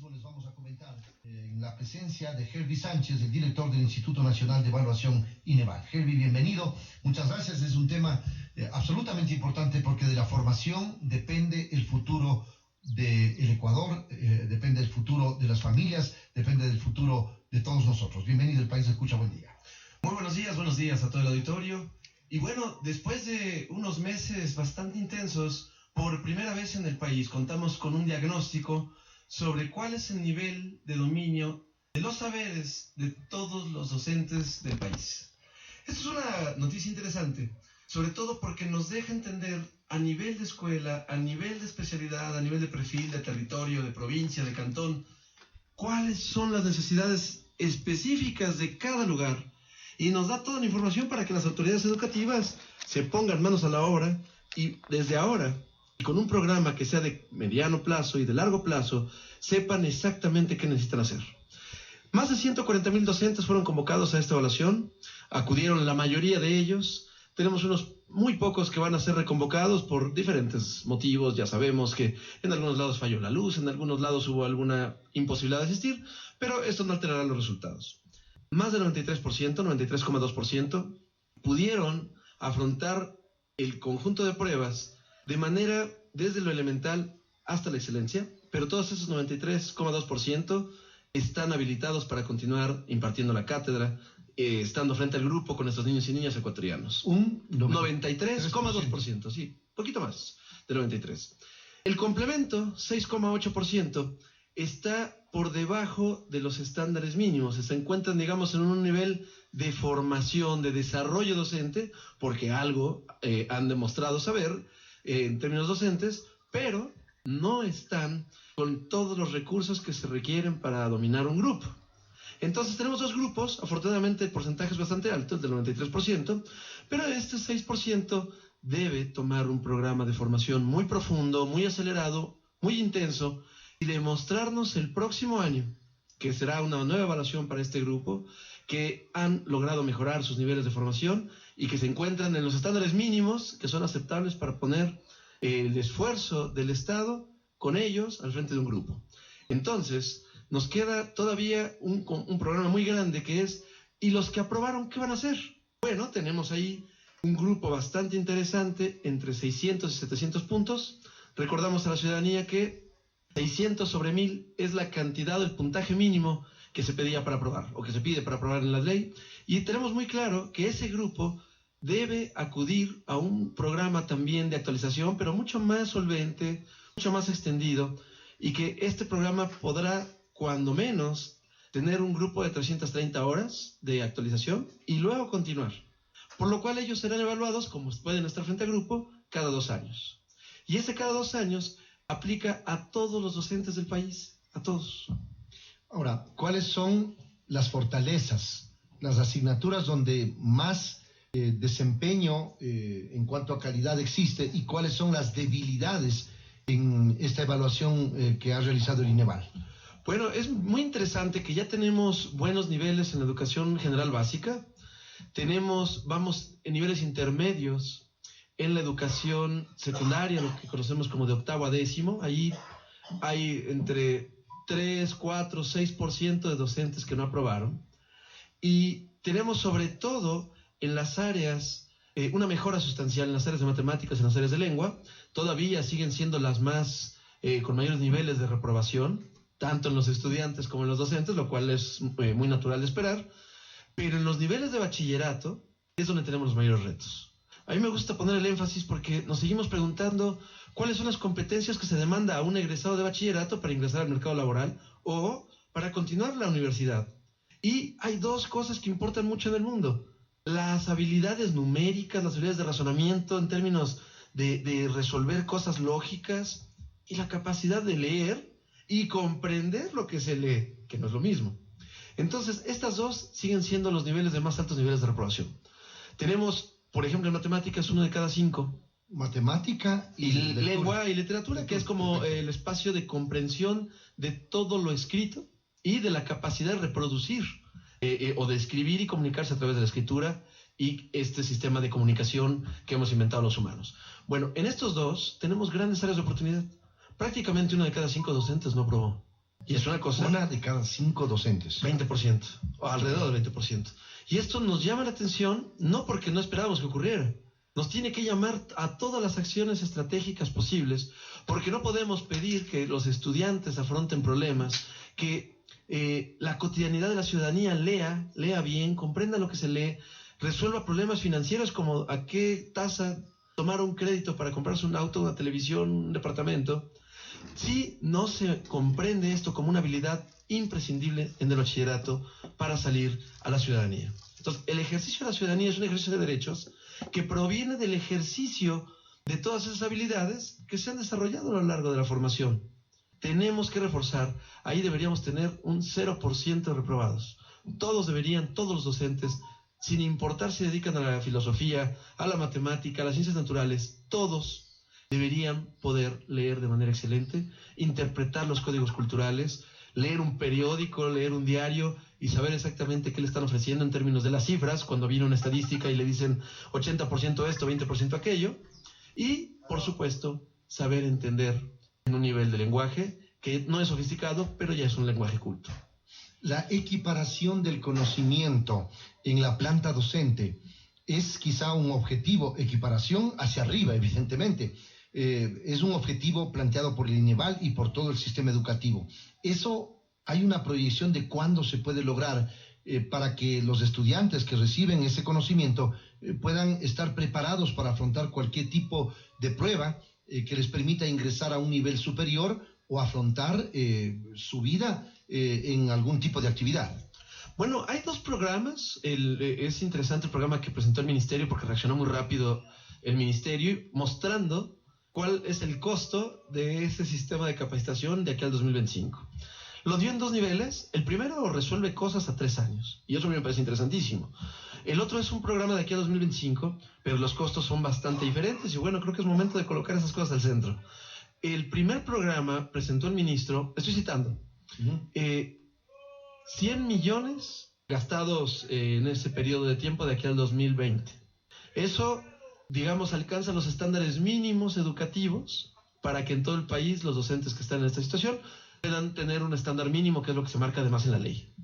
mismo les vamos a comentar en la presencia de Herby Sánchez, el director del Instituto Nacional de Evaluación INEVAL. Herby, bienvenido. Muchas gracias. Es un tema absolutamente importante porque de la formación depende el futuro del Ecuador, depende el futuro de las familias, depende del futuro de todos nosotros. Bienvenido, El País Escucha, buen día. Muy buenos días a todo el auditorio. Y bueno, después de unos meses bastante intensos, por primera vez en el país contamos con un diagnóstico sobre cuál es el nivel de dominio de los saberes de todos los docentes del país. Esto es una noticia interesante, sobre todo porque nos deja entender a nivel de escuela, a nivel de especialidad, a nivel de perfil, de territorio, de provincia, de cantón, cuáles son las necesidades específicas de cada lugar, y nos da toda la información para que las autoridades educativas se pongan manos a la obra y desde ahora, y con un programa que sea de mediano plazo y de largo plazo, sepan exactamente qué necesitan hacer. Más de 140,000 docentes fueron convocados a esta evaluación, acudieron la mayoría de ellos. Tenemos unos muy pocos que van a ser reconvocados por diferentes motivos. Ya sabemos que en algunos lados falló la luz, en algunos lados hubo alguna imposibilidad de asistir, pero esto no alterará los resultados. Más del 93%, 93,2%, pudieron afrontar el conjunto de pruebas de manera desde lo elemental hasta la excelencia, pero todos esos 93,2% están habilitados para continuar impartiendo la cátedra, estando frente al grupo con estos niños y niñas ecuatorianos. Un 93,2%, sí, poquito más de 93%. El complemento, 6,8%, está por debajo de los estándares mínimos. Se encuentran, digamos, en un nivel de formación, de desarrollo docente, porque algo han demostrado saber en términos docentes, pero no están con todos los recursos que se requieren para dominar un grupo. Entonces tenemos dos grupos, afortunadamente el porcentaje es bastante alto, el del 93%, pero este 6% debe tomar un programa de formación muy profundo, muy acelerado, muy intenso, y demostrarnos el próximo año, que será una nueva evaluación para este grupo, que han logrado mejorar sus niveles de formación y que se encuentran en los estándares mínimos que son aceptables para poner el esfuerzo del Estado con ellos al frente de un grupo. Entonces, nos queda todavía un programa muy grande que es, ¿y los que aprobaron qué van a hacer? Bueno, tenemos ahí un grupo bastante interesante, entre 600 y 700 puntos. Recordamos a la ciudadanía que 600 sobre 1000 es la cantidad, el puntaje mínimo que se pedía para aprobar, o que se pide para aprobar en la ley, y tenemos muy claro que ese grupo debe acudir a un programa también de actualización, pero mucho más solvente, mucho más extendido, y que este programa podrá, cuando menos, tener un grupo de 330 horas de actualización y luego continuar. Por lo cual ellos serán evaluados, como pueden estar frente al grupo, cada 2 años. Y ese cada 2 años aplica a todos los docentes del país, a todos. Ahora, ¿cuáles son las fortalezas, las asignaturas donde más desempeño en cuanto a calidad existe, y cuáles son las debilidades en esta evaluación que ha realizado el INEVAL? Bueno, es muy interesante que ya tenemos buenos niveles en la educación general básica. Vamos en niveles intermedios en la educación secundaria, lo que conocemos como de octavo a décimo. Ahí hay entre 3, 4, 6% de docentes que no aprobaron. Y tenemos sobre todo en las áreas, una mejora sustancial en las áreas de matemáticas, en las áreas de lengua. Todavía siguen siendo las más, con mayores niveles de reprobación, tanto en los estudiantes como en los docentes, lo cual es muy natural de esperar. Pero en los niveles de bachillerato es donde tenemos los mayores retos. A mí me gusta poner el énfasis porque nos seguimos preguntando cuáles son las competencias que se demanda a un egresado de bachillerato para ingresar al mercado laboral o para continuar la universidad. Y hay dos cosas que importan mucho en el mundo: las habilidades numéricas, las habilidades de razonamiento en términos de resolver cosas lógicas, y la capacidad de leer y comprender lo que se lee, que no es lo mismo. Entonces, estas dos siguen siendo los niveles de más altos niveles de reprobación. Tenemos, por ejemplo, en matemáticas, 1 de cada 5. Matemática y lengua y literatura, que es como el espacio de comprensión de todo lo escrito y de la capacidad de reproducir o de escribir y comunicarse a través de la escritura y este sistema de comunicación que hemos inventado los humanos. Bueno, en estos dos tenemos grandes áreas de oportunidad. Prácticamente 1 de cada 5 docentes no aprobó. Y es una cosa... Una de cada 5 docentes. 20%, o alrededor del 20%. Y esto nos llama la atención, no porque no esperábamos que ocurriera. Nos tiene que llamar a todas las acciones estratégicas posibles, porque no podemos pedir que los estudiantes afronten problemas, que la cotidianidad de la ciudadanía lea bien, comprenda lo que se lee, resuelva problemas financieros como a qué tasa tomar un crédito para comprarse un auto, una televisión, un departamento. Si no se comprende esto como una habilidad imprescindible en el bachillerato para salir a la ciudadanía. Entonces, el ejercicio de la ciudadanía es un ejercicio de derechos que proviene del ejercicio de todas esas habilidades que se han desarrollado a lo largo de la formación. Tenemos que reforzar, ahí deberíamos tener un 0% de reprobados. Todos los docentes, sin importar si se dedican a la filosofía, a la matemática, a las ciencias naturales, todos deberían poder leer de manera excelente, interpretar los códigos culturales, leer un periódico, leer un diario y saber exactamente qué le están ofreciendo en términos de las cifras, cuando viene una estadística y le dicen 80% esto, 20% aquello, y, por supuesto, saber entender en un nivel de lenguaje que no es sofisticado, pero ya es un lenguaje culto. La equiparación del conocimiento en la planta docente es quizá un objetivo, equiparación hacia arriba, evidentemente. Es un objetivo planteado por el INEVAL y por todo el sistema educativo. Eso, hay una proyección de cuándo se puede lograr para que los estudiantes que reciben ese conocimiento puedan estar preparados para afrontar cualquier tipo de prueba que les permita ingresar a un nivel superior o afrontar su vida en algún tipo de actividad. Bueno, hay dos programas. Es interesante el programa que presentó el Ministerio porque reaccionó muy rápido el Ministerio mostrando cuál es el costo de ese sistema de capacitación de aquí al 2025. Lo dio en 2 niveles. El primero resuelve cosas a 3 años, y eso me parece interesantísimo. El otro es un programa de aquí a 2025, pero los costos son bastante diferentes, y bueno, creo que es momento de colocar esas cosas al centro. El primer programa presentó el ministro, estoy citando, 100 millones gastados en ese periodo de tiempo de aquí al 2020. Eso, digamos, alcanza los estándares mínimos educativos para que en todo el país los docentes que están en esta situación puedan tener un estándar mínimo, que es lo que se marca además en la ley.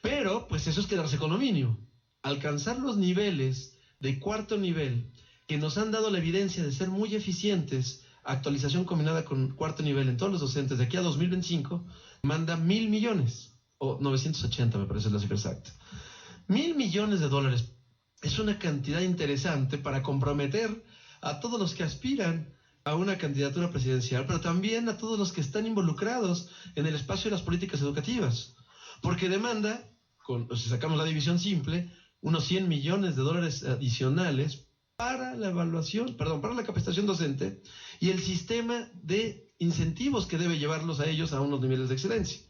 Pero, pues eso es quedarse con lo mínimo. Alcanzar los niveles de 4º nivel que nos han dado la evidencia de ser muy eficientes, actualización combinada con 4º nivel en todos los docentes de aquí a 2025, manda 1.000 millones, o 980 me parece la cifra exacta. 1.000 millones de dólares es una cantidad interesante para comprometer a todos los que aspiran a una candidatura presidencial, pero también a todos los que están involucrados en el espacio de las políticas educativas, porque demanda, si sacamos la división simple, unos 100 millones de dólares adicionales para la para la capacitación docente y el sistema de incentivos que debe llevarlos a ellos a unos niveles de excelencia.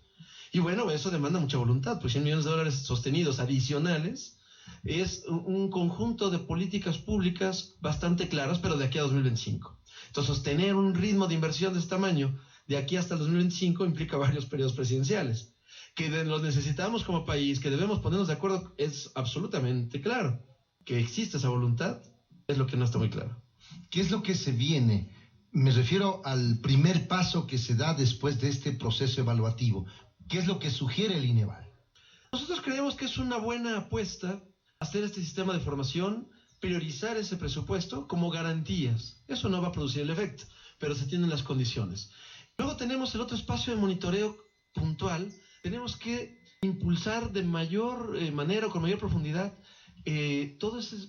Y bueno, eso demanda mucha voluntad, pues 100 millones de dólares sostenidos adicionales es un conjunto de políticas públicas bastante claras, pero de aquí a 2025. Entonces, sostener un ritmo de inversión de este tamaño de aquí hasta el 2025 implica varios periodos presidenciales. Que los necesitamos como país, que debemos ponernos de acuerdo, es absolutamente claro. Que existe esa voluntad es lo que no está muy claro. ¿Qué es lo que se viene? Me refiero al primer paso que se da después de este proceso evaluativo. ¿Qué es lo que sugiere el INEVAL? Nosotros creemos que es una buena apuesta hacer este sistema de formación, priorizar ese presupuesto como garantías. Eso no va a producir el efecto, pero se tienen las condiciones. Luego tenemos el otro espacio de monitoreo puntual. Tenemos que impulsar de mayor manera o con mayor profundidad todos esos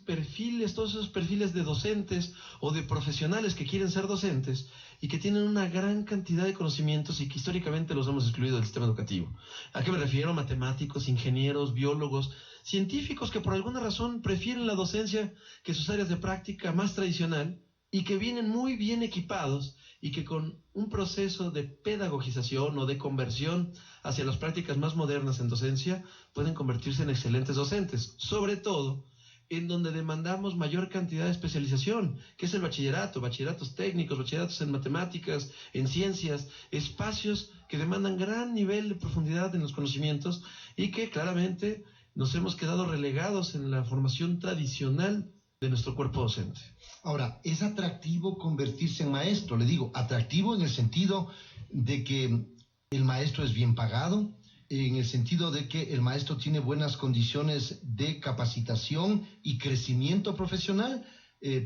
perfiles de docentes o de profesionales que quieren ser docentes y que tienen una gran cantidad de conocimientos y que históricamente los hemos excluido del sistema educativo. ¿A qué me refiero? Matemáticos, ingenieros, biólogos, científicos que por alguna razón prefieren la docencia que sus áreas de práctica más tradicional y que vienen muy bien equipados y que con un proceso de pedagogización o de conversión hacia las prácticas más modernas en docencia pueden convertirse en excelentes docentes, sobre todo en donde demandamos mayor cantidad de especialización, que es el bachillerato, bachilleratos técnicos, bachilleratos en matemáticas, en ciencias, espacios que demandan gran nivel de profundidad en los conocimientos y que claramente nos hemos quedado relegados en la formación tradicional de nuestro cuerpo docente. Ahora, ¿es atractivo convertirse en maestro? Le digo, atractivo en el sentido de que El maestro es bien pagado, en el sentido de que el maestro tiene buenas condiciones de capacitación y crecimiento profesional,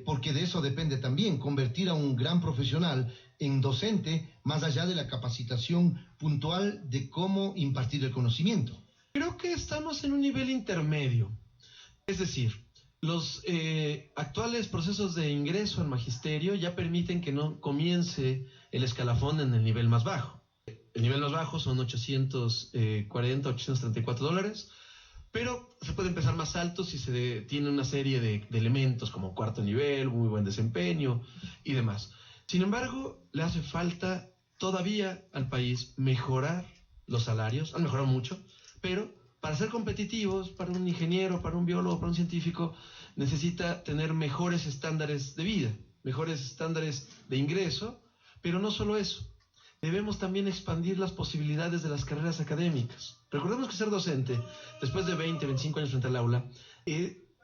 porque de eso depende también, convertir a un gran profesional en docente, más allá de la capacitación puntual de cómo impartir el conocimiento. Creo que estamos en un nivel intermedio. Es decir, los actuales procesos de ingreso al magisterio ya permiten que no comience el escalafón en el nivel más bajo. El nivel más bajo son $840, $834, pero se puede empezar más alto si se tiene una serie de elementos como cuarto nivel, muy buen desempeño y demás. Sin embargo, le hace falta todavía al país mejorar los salarios, han mejorado mucho, pero para ser competitivos, para un ingeniero, para un biólogo, para un científico, necesita tener mejores estándares de vida, mejores estándares de ingreso, pero no solo eso. Debemos también expandir las posibilidades de las carreras académicas. Recordemos que ser docente, después de 20, 25 años frente al aula,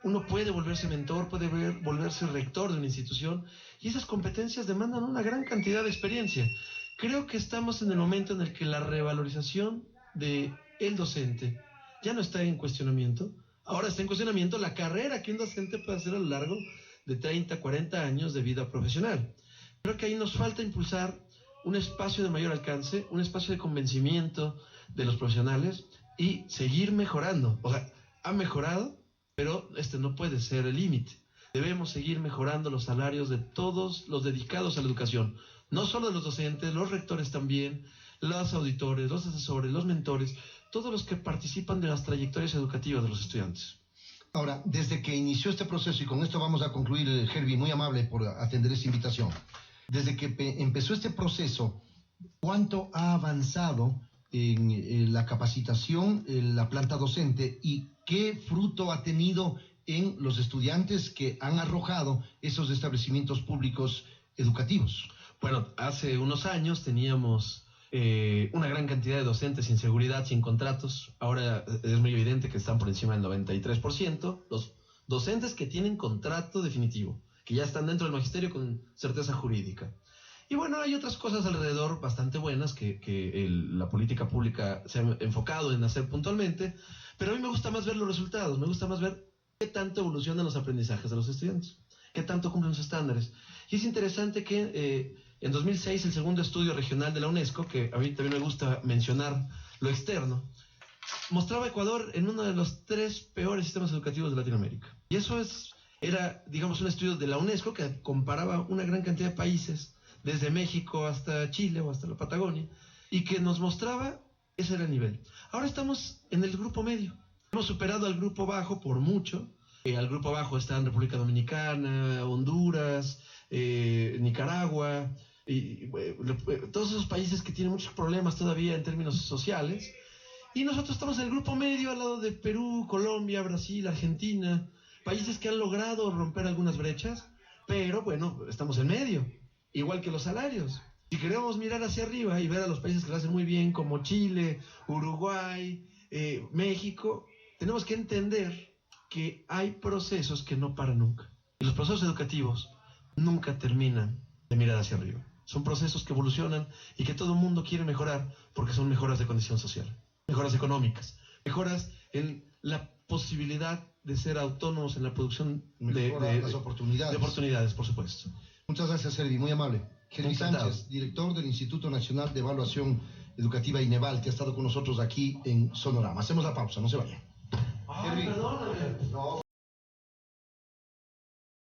uno puede volverse mentor, puede volverse rector de una institución, y esas competencias demandan una gran cantidad de experiencia. Creo que estamos en el momento en el que la revalorización del docente ya no está en cuestionamiento. Ahora está en cuestionamiento la carrera que un docente puede hacer a lo largo de 30, 40 años de vida profesional. Creo que ahí nos falta impulsar un espacio de mayor alcance, un espacio de convencimiento de los profesionales y seguir mejorando. O sea, ha mejorado, pero este no puede ser el límite. Debemos seguir mejorando los salarios de todos los dedicados a la educación, no solo de los docentes, los rectores también, los auditores, los asesores, los mentores, todos los que participan de las trayectorias educativas de los estudiantes. Ahora, desde que inició este proceso, y con esto vamos a concluir, Herbie, muy amable por atender esta invitación. Desde que empezó este proceso, ¿cuánto ha avanzado en la capacitación, en la planta docente, y qué fruto ha tenido en los estudiantes que han arrojado esos establecimientos públicos educativos? Bueno, hace unos años teníamos una gran cantidad de docentes sin seguridad, sin contratos. Ahora es muy evidente que están por encima del 93%. Los docentes que tienen contrato definitivo, que ya están dentro del magisterio con certeza jurídica. Y bueno, hay otras cosas alrededor bastante buenas que la política pública se ha enfocado en hacer puntualmente, pero a mí me gusta más ver los resultados, me gusta más ver qué tanto evolucionan los aprendizajes de los estudiantes, qué tanto cumplen los estándares. Y es interesante que en 2006 el segundo estudio regional de la UNESCO, que a mí también me gusta mencionar lo externo, mostraba a Ecuador en uno de los 3 peores sistemas educativos de Latinoamérica. Y eso era, digamos, un estudio de la UNESCO que comparaba una gran cantidad de países, desde México hasta Chile o hasta la Patagonia, y que nos mostraba ese era el nivel. Ahora estamos en el grupo medio. Hemos superado al grupo bajo por mucho. Al grupo bajo están República Dominicana, Honduras, Nicaragua, y todos esos países que tienen muchos problemas todavía en términos sociales. Y nosotros estamos en el grupo medio al lado de Perú, Colombia, Brasil, Argentina, países que han logrado romper algunas brechas, pero bueno, estamos en medio, igual que los salarios. Si queremos mirar hacia arriba y ver a los países que lo hacen muy bien, como Chile, Uruguay, México, tenemos que entender que hay procesos que no paran nunca. Y los procesos educativos nunca terminan de mirar hacia arriba. Son procesos que evolucionan y que todo el mundo quiere mejorar porque son mejoras de condición social, mejoras económicas, mejoras en la posibilidad de ser autónomos en la producción de las oportunidades. De oportunidades, por supuesto. Muchas gracias, Herbie, muy amable. Herbie Sánchez, director del Instituto Nacional de Evaluación Educativa INEVAL, que ha estado con nosotros aquí en Sonorama. Hacemos la pausa, no se vayan. Perdóname. No.